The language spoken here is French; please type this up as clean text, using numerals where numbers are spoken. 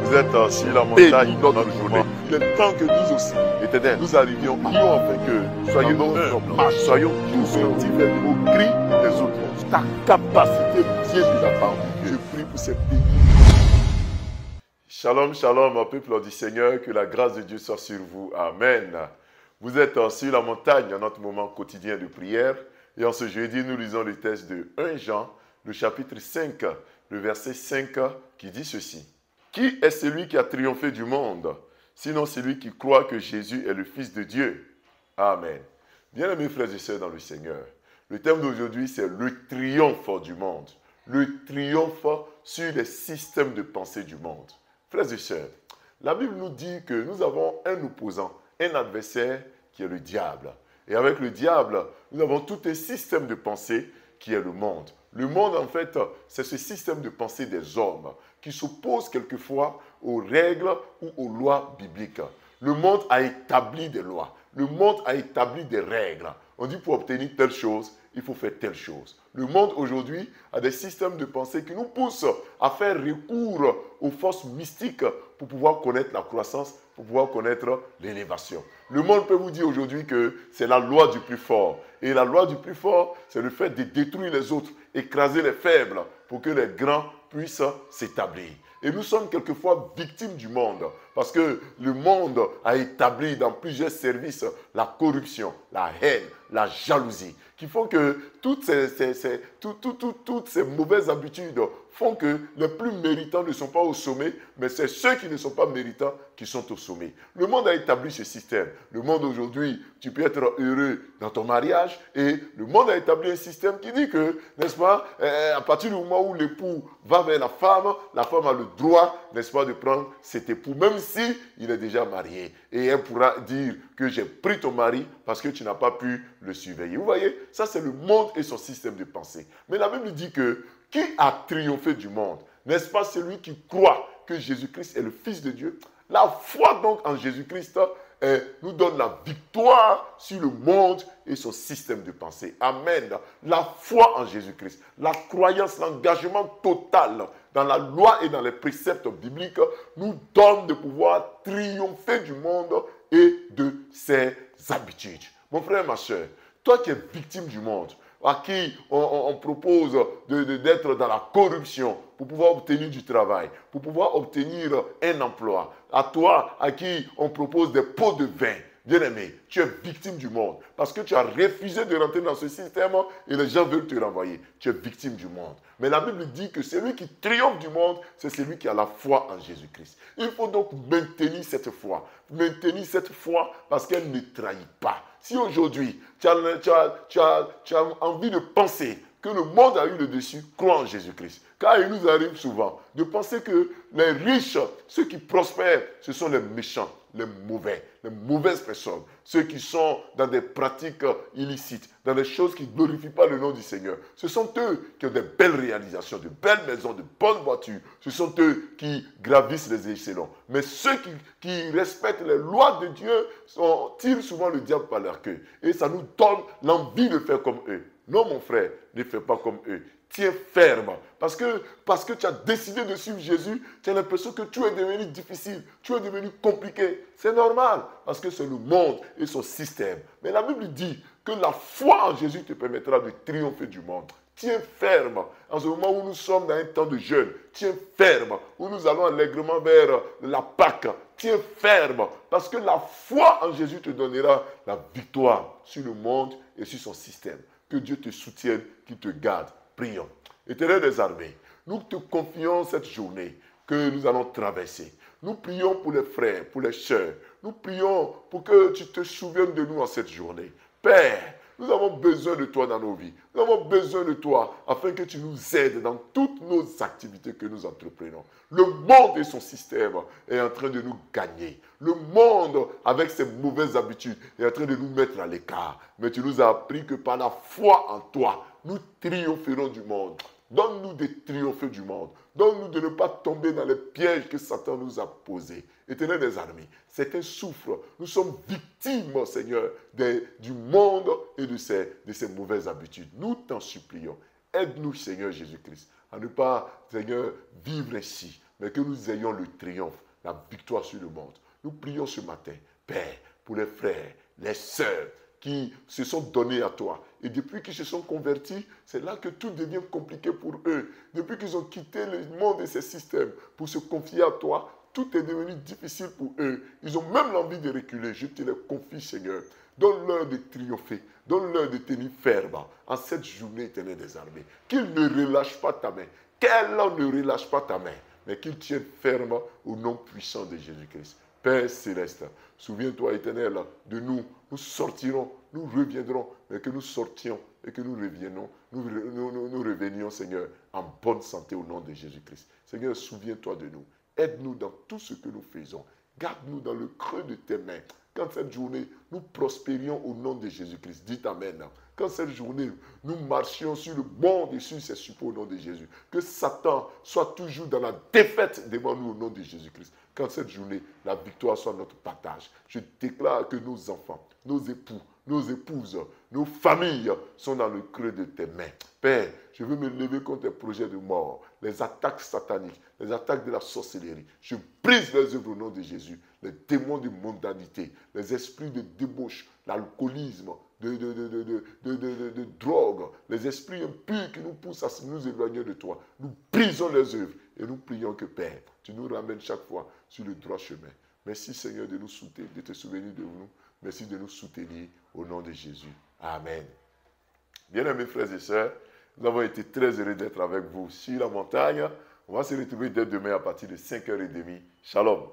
Vous êtes sur la montagne de notre journée. Il est temps que nous aussi, Éternel, nous arrivions, prions afin que soyons humbles, soyons tous actifs au cri des autres. Ta capacité vient de la part. Je prie pour ces pays. Shalom, shalom, peuple du Seigneur, que la grâce de Dieu soit sur vous. Amen. Vous êtes sur la montagne à notre moment quotidien de prière. Et en ce jeudi, nous lisons le texte de 1 Jean, le chapitre 5, le verset 5, qui dit ceci. Qui est celui qui a triomphé du monde, sinon celui qui croit que Jésus est le Fils de Dieu? Amen. Bien-aimés frères et sœurs dans le Seigneur, le thème d'aujourd'hui, c'est le triomphe du monde. Le triomphe sur les systèmes de pensée du monde. Frères et sœurs, la Bible nous dit que nous avons un opposant, un adversaire qui est le diable. Et avec le diable, nous avons tout un système de pensée qui est le monde. Le monde, en fait, c'est ce système de pensée des hommes qui s'oppose quelquefois aux règles ou aux lois bibliques. Le monde a établi des lois. Le monde a établi des règles. On dit pour obtenir telle chose, il faut faire telle chose. Le monde aujourd'hui a des systèmes de pensée qui nous poussent à faire recours aux forces mystiques pour pouvoir connaître la croissance, pour pouvoir connaître l'élévation. Le monde peut vous dire aujourd'hui que c'est la loi du plus fort. Et la loi du plus fort, c'est le fait de détruire les autres, écraser les faibles pour que les grands puissent s'établir. Et nous sommes quelquefois victimes du monde parce que le monde a établi dans plusieurs services la corruption, la haine, la jalousie, qui font que toutes ces mauvaises habitudes font que les plus méritants ne sont pas au sommet, mais c'est ceux qui ne sont pas méritants qui sont au sommet. Le monde a établi ce système. Le monde aujourd'hui, tu peux être heureux dans ton mariage et le monde a établi un système qui dit que, n'est-ce pas, à partir du moment où l'époux va vers la femme a le droit, n'est-ce pas, de prendre cet époux, même si il est déjà marié. Et elle pourra dire que j'ai pris ton mari parce que tu n'as pas pu le surveiller. Vous voyez, ça c'est le monde et son système de pensée. Mais la Bible dit que qui a triomphé du monde? N'est-ce pas celui qui croit que Jésus-Christ est le Fils de Dieu? La foi donc en Jésus-Christ nous donne la victoire sur le monde et son système de pensée. Amen. La foi en Jésus-Christ, la croyance, l'engagement total dans la loi et dans les préceptes bibliques nous donne de pouvoir triompher du monde et de ses habitudes. Mon frère, ma soeur, toi qui es victime du monde, à qui on propose d'être dans la corruption pour pouvoir obtenir du travail, pour pouvoir obtenir un emploi, à toi à qui on propose des pots de vin, bien-aimé, tu es victime du monde parce que tu as refusé de rentrer dans ce système et les gens veulent te renvoyer. Tu es victime du monde. Mais la Bible dit que celui qui triomphe du monde, c'est celui qui a la foi en Jésus-Christ. Il faut donc maintenir cette foi parce qu'elle ne trahit pas. Si aujourd'hui, tu as envie de penser que le monde a eu le dessus, crois en Jésus-Christ. Car il nous arrive souvent de penser que les riches, ceux qui prospèrent, ce sont les méchants, les mauvaises personnes, ceux qui sont dans des pratiques illicites, dans des choses qui ne glorifient pas le nom du Seigneur. Ce sont eux qui ont de belles réalisations, de belles maisons, de bonnes voitures. Ce sont eux qui gravissent les échelons. Mais ceux qui respectent les lois de Dieu tirent souvent le diable par leur queue. Et ça nous donne l'envie de faire comme eux. Non, mon frère, ne fais pas comme eux. Tiens ferme. Parce que tu as décidé de suivre Jésus, tu as l'impression que tout est devenu difficile, tout est devenu compliqué. C'est normal, parce que c'est le monde et son système. Mais la Bible dit que la foi en Jésus te permettra de triompher du monde. Tiens ferme. En ce moment où nous sommes dans un temps de jeûne, tiens ferme. Où nous allons allègrement vers la Pâque, tiens ferme. Parce que la foi en Jésus te donnera la victoire sur le monde et sur son système. Que Dieu te soutienne, qu'il te garde. Prions. Éternel des armées, nous te confions cette journée que nous allons traverser. Nous prions pour les frères, pour les sœurs. Nous prions pour que tu te souviennes de nous en cette journée. Père, nous avons besoin de toi dans nos vies. Nous avons besoin de toi afin que tu nous aides dans toutes nos activités que nous entreprenons. Le monde et son système est en train de nous gagner. Le monde, avec ses mauvaises habitudes, est en train de nous mettre à l'écart. Mais tu nous as appris que par la foi en toi, nous triompherons du monde. Donne-nous de triompher du monde. Donne-nous de ne pas tomber dans les pièges que Satan nous a posés. Éternel des armées, c'est un souffle. Nous sommes victimes, Seigneur, du monde et de ses mauvaises habitudes. Nous t'en supplions. Aide-nous, Seigneur Jésus-Christ, à ne pas, Seigneur, vivre ainsi. mais que nous ayons le triomphe, la victoire sur le monde. Nous prions ce matin, Père, pour les frères, les sœurs qui se sont donnés à toi. Et depuis qu'ils se sont convertis, c'est là que tout devient compliqué pour eux. Depuis qu'ils ont quitté le monde et ses systèmes pour se confier à toi, tout est devenu difficile pour eux. Ils ont même l'envie de reculer. Je te les confie, Seigneur. Donne-leur de triompher. Donne-leur de tenir ferme en cette journée éternelle des armées. Qu'ils ne relâchent pas ta main. Qu'elle ne relâche pas ta main, mais qu'ils tiennent ferme au nom puissant de Jésus-Christ. Père céleste, souviens-toi, éternel, de nous. Nous sortirons, nous reviendrons, mais que nous sortions et que nous revenions, nous revenions, Seigneur, en bonne santé au nom de Jésus-Christ. Seigneur, souviens-toi de nous. Aide-nous dans tout ce que nous faisons. Garde-nous dans le creux de tes mains. Quand cette journée, nous prospérions au nom de Jésus-Christ. Dites Amen. Quand cette journée, nous marchions sur le bon et sur ses suppôts au nom de Jésus. Que Satan soit toujours dans la défaite devant nous au nom de Jésus-Christ. Quand cette journée, la victoire soit notre partage. Je déclare que nos enfants, nos époux, nos épouses, nos familles sont dans le creux de tes mains. Père, je veux me lever contre les projets de mort, les attaques sataniques, les attaques de la sorcellerie. Je brise les œuvres au nom de Jésus, les démons de mondanité, les esprits de débauche, l'alcoolisme, de drogue, les esprits impurs qui nous poussent à nous éloigner de toi. Nous brisons les œuvres et nous prions que, Père, tu nous ramènes chaque fois sur le droit chemin. Merci, Seigneur, de nous soutenir, de te souvenir de nous. Merci de nous soutenir au nom de Jésus. Amen. Bien-aimés frères et sœurs, nous avons été très heureux d'être avec vous sur la montagne. On va se retrouver dès demain à partir de 5h30. Shalom.